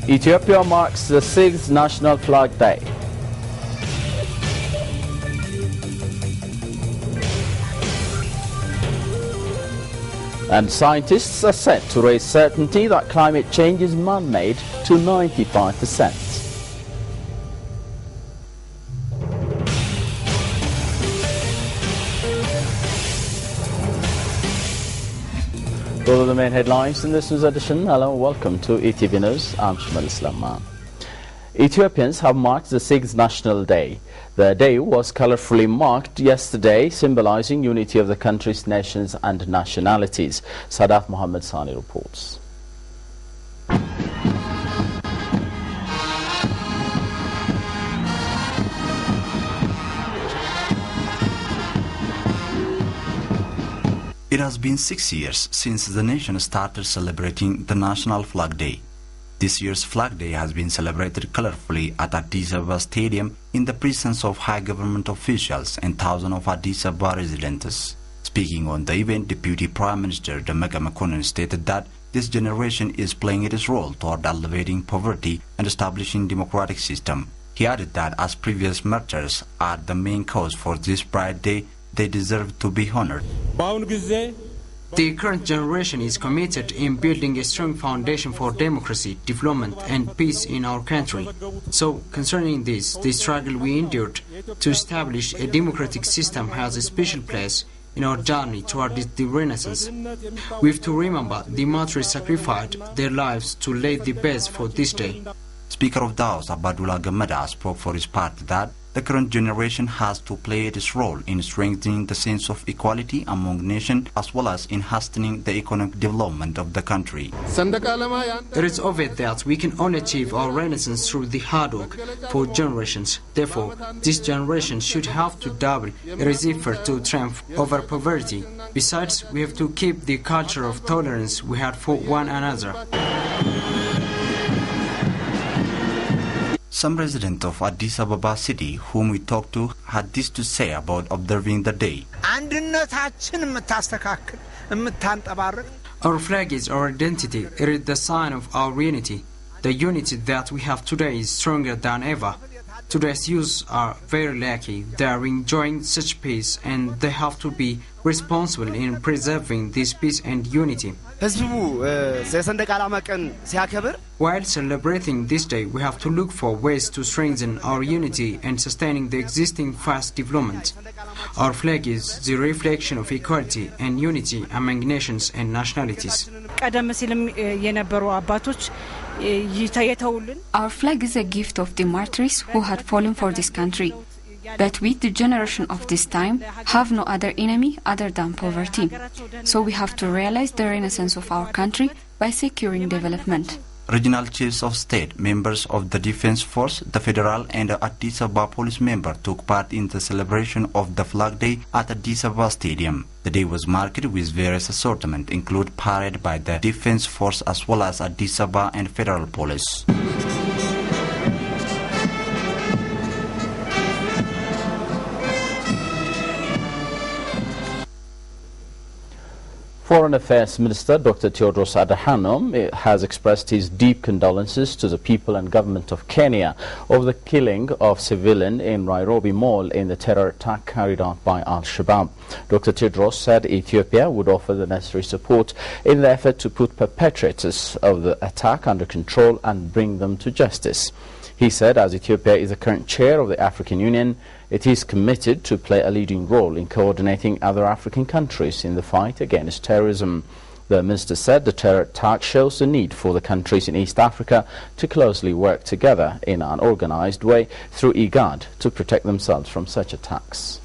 Ethiopia marks the 6th National Flag Day. And scientists are set to raise certainty that climate change is man-made to 95%. Those are the main headlines in this news edition. Hello, welcome to ETV News. I'm Shamal Islam. Ethiopians have marked the 6th National Day. The day was colorfully marked yesterday, symbolizing unity of the country's nations and nationalities. Sadat Mohammed Sani reports. It has been 6 years since the nation started celebrating the National Flag Day. This year's Flag Day has been celebrated colorfully at Addis Ababa Stadium in the presence of high government officials and thousands of Addis Ababa residents. Speaking on the event, Deputy Prime Minister Demeke Mekonnen stated that this generation is playing its role toward elevating poverty and establishing democratic system. He added that as previous martyrs are the main cause for this bright day, they deserve to be honored. The current generation is committed in building a strong foundation for democracy, development and peace in our country. So, concerning this, the struggle we endured to establish a democratic system has a special place in our journey toward the Renaissance. We have to remember the martyrs sacrificed their lives to lay the base for this day. Speaker of the House, Abadullah Gamada, spoke for his party that the current generation has to play its role in strengthening the sense of equality among nations as well as in hastening the economic development of the country. It is obvious that we can only achieve our renaissance through the hard work for generations. Therefore, this generation should have to double its effort to triumph over poverty. Besides, we have to keep the culture of tolerance we had for one another. Some residents of Addis Ababa city whom we talked to had this to say about observing the day. Our flag is our identity. It is the sign of our unity. The unity that we have today is stronger than ever. Today's youth are very lucky. They are enjoying such peace and they have to be responsible in preserving this peace and unity. While celebrating this day, we have to look for ways to strengthen our unity and sustaining the existing fast development. Our flag is the reflection of equality and unity among nations and nationalities. Our flag is a gift of the martyrs who had fallen for this country. But we, the generation of this time, have no other enemy other than poverty. So we have to realize the renaissance of our country by securing development. Regional chiefs of state, members of the Defense Force, the Federal and Addis Ababa police member took part in the celebration of the Flag Day at Addis Ababa Stadium. The day was marked with various assortment, including parade by the Defense Force as well as Addis Ababa and Federal Police. Foreign Affairs Minister Dr. Tedros Adhanom has expressed his deep condolences to the people and government of Kenya over the killing of civilians in Nairobi Mall in the terror attack carried out by Al-Shabaab. Dr. Tedros said Ethiopia would offer the necessary support in the effort to put perpetrators of the attack under control and bring them to justice. He said as Ethiopia is the current chair of the African Union, it is committed to play a leading role in coordinating other African countries in the fight against terrorism. The minister said the terror attack shows the need for the countries in East Africa to closely work together in an organized way through IGAD to protect themselves from such attacks.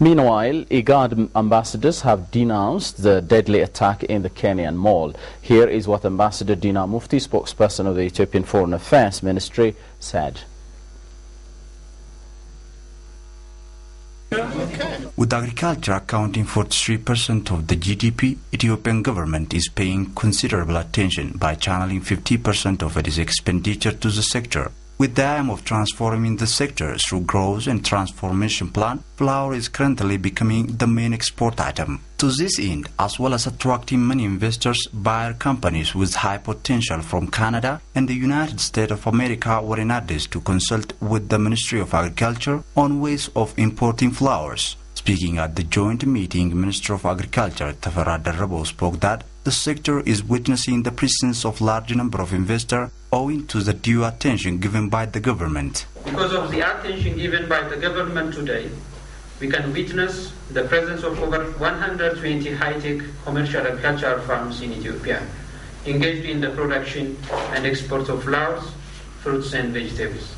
Meanwhile, IGAD ambassadors have denounced the deadly attack in the Kenyan mall. Here is what Ambassador Dina Mufti, spokesperson of the Ethiopian Foreign Affairs Ministry, said. With agriculture accounting for 3% of the GDP, Ethiopian government is paying considerable attention by channeling 50% of its expenditure to the sector. With the aim of transforming the sector through growth and transformation plan, flour is currently becoming the main export item. To this end, as well as attracting many investors, buyer companies with high potential from Canada and the United States of America were in Addis to consult with the Ministry of Agriculture on ways of importing flours. Speaking at the joint meeting, Minister of Agriculture Tafarra Darrabo spoke that the sector is witnessing the presence of large number of investors owing to the due attention given by the government. Because of the attention given by the government today, we can witness the presence of over 120 high-tech commercial agricultural farms in Ethiopia, engaged in the production and export of flours, fruits and vegetables.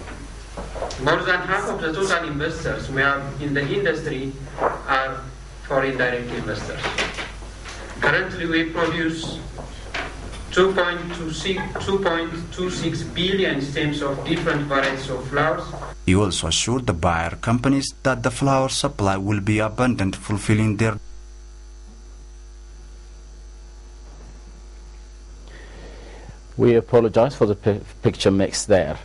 More than half of the total investors we have in the industry are foreign direct investors. Currently, we produce 2.26 billion stems of different varieties of flours. He also assured the buyer companies that the flour supply will be abundant, fulfilling their. We apologize for the picture mix there.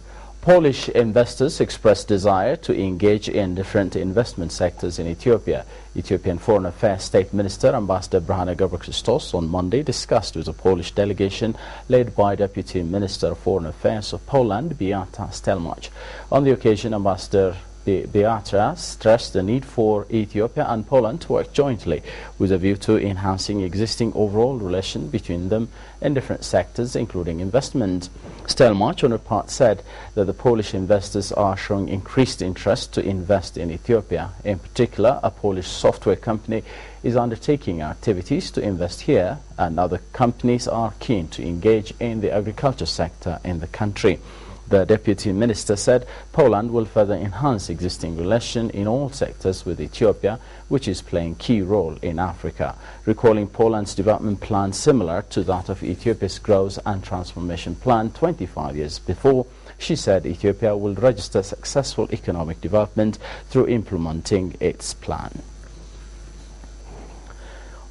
Polish investors expressed desire to engage in different investment sectors in Ethiopia. Ethiopian Foreign Affairs State Minister Ambassador Brhane Gebrekristos on Monday discussed with a Polish delegation led by Deputy Minister of Foreign Affairs of Poland, Beata Stelmach. On the occasion, Ambassador Beata stressed the need for Ethiopia and Poland to work jointly with a view to enhancing existing overall relation between them in different sectors, including investment. Stelmach, on her part, said that the Polish investors are showing increased interest to invest in Ethiopia. In particular, a Polish software company is undertaking activities to invest here, and other companies are keen to engage in the agriculture sector in the country. The Deputy Minister said Poland will further enhance existing relations in all sectors with Ethiopia, which is playing a key role in Africa. Recalling Poland's development plan similar to that of Ethiopia's Growth and Transformation Plan 25 years before, she said Ethiopia will register successful economic development through implementing its plan.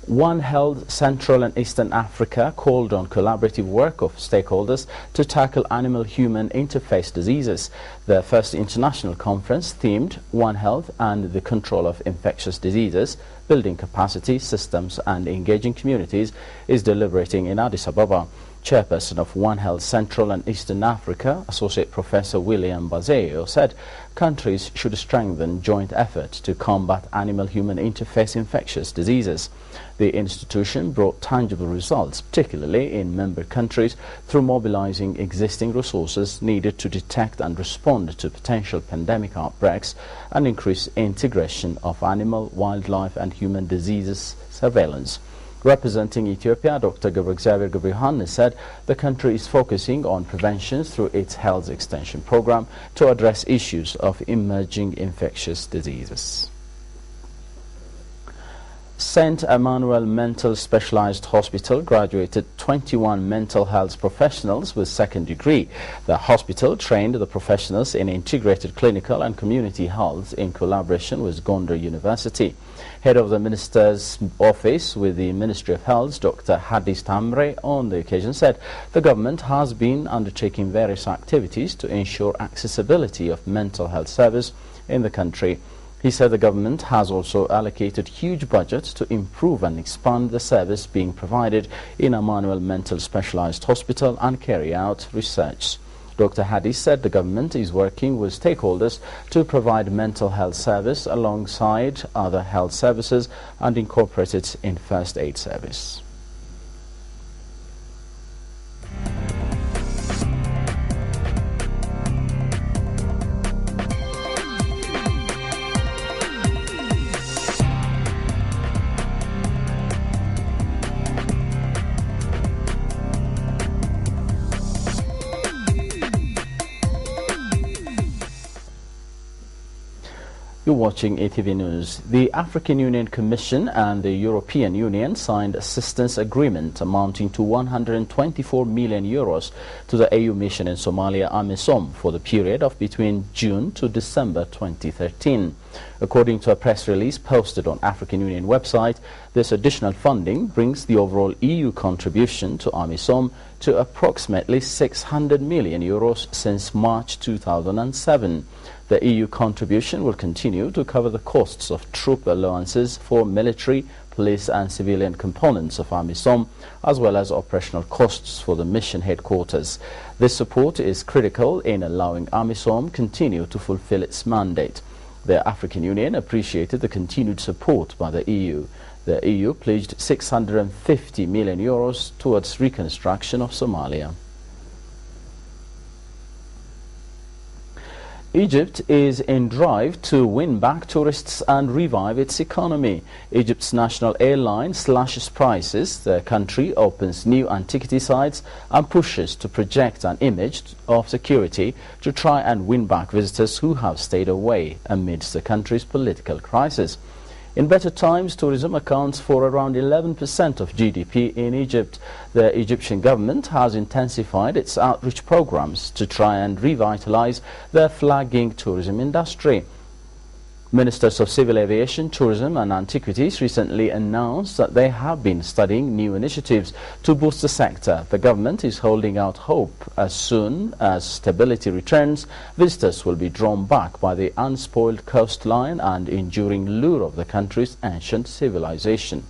One Health Central and Eastern Africa called on collaborative work of stakeholders to tackle animal-human interface diseases. The first international conference themed One Health and the Control of Infectious Diseases, Building Capacity, Systems and Engaging Communities is deliberating in Addis Ababa. Chairperson of One Health Central and Eastern Africa, Associate Professor William Bazeo, said countries should strengthen joint efforts to combat animal-human interface infectious diseases. The institution brought tangible results, particularly in member countries, through mobilizing existing resources needed to detect and respond to potential pandemic outbreaks and increase integration of animal, wildlife and human diseases surveillance. Representing Ethiopia, Dr. Gebrexiabier Gebryohannes said the country is focusing on prevention through its health extension program to address issues of emerging infectious diseases. St. Emmanuel Mental Specialized Hospital graduated 21 mental health professionals with second degree. The hospital trained the professionals in integrated clinical and community health in collaboration with Gondar University. Head of the Minister's Office with the Ministry of Health, Dr. Hadis Tamre, on the occasion said the government has been undertaking various activities to ensure accessibility of mental health service in the country. He said the government has also allocated huge budgets to improve and expand the service being provided in Emmanuel Mental Specialized Hospital and carry out research. Dr. Hadis said the government is working with stakeholders to provide mental health service alongside other health services and incorporate it in first aid service. You're watching ATV News. The African Union Commission and the European Union signed assistance agreement amounting to 124 million euros to the AU mission in Somalia, AMISOM, for the period of between June to December 2013. According to a press release posted on African Union website, this additional funding brings the overall EU contribution to AMISOM to approximately 600 million euros since March 2007. The EU contribution will continue to cover the costs of troop allowances for military, police and civilian components of AMISOM, as well as operational costs for the mission headquarters. This support is critical in allowing AMISOM continue to fulfill its mandate. The African Union appreciated the continued support by the EU. The EU pledged 650 million euros towards reconstruction of Somalia. Egypt is in drive to win back tourists and revive its economy. Egypt's national airline slashes prices, the country opens new antiquity sites and pushes to project an image of security to try and win back visitors who have stayed away amidst the country's political crisis. In better times, tourism accounts for around 11% of GDP in Egypt. The Egyptian government has intensified its outreach programs to try and revitalize the flagging tourism industry. Ministers of Civil Aviation, Tourism and Antiquities recently announced that they have been studying new initiatives to boost the sector. The government is holding out hope as soon as stability returns, visitors will be drawn back by the unspoiled coastline and enduring lure of the country's ancient civilization.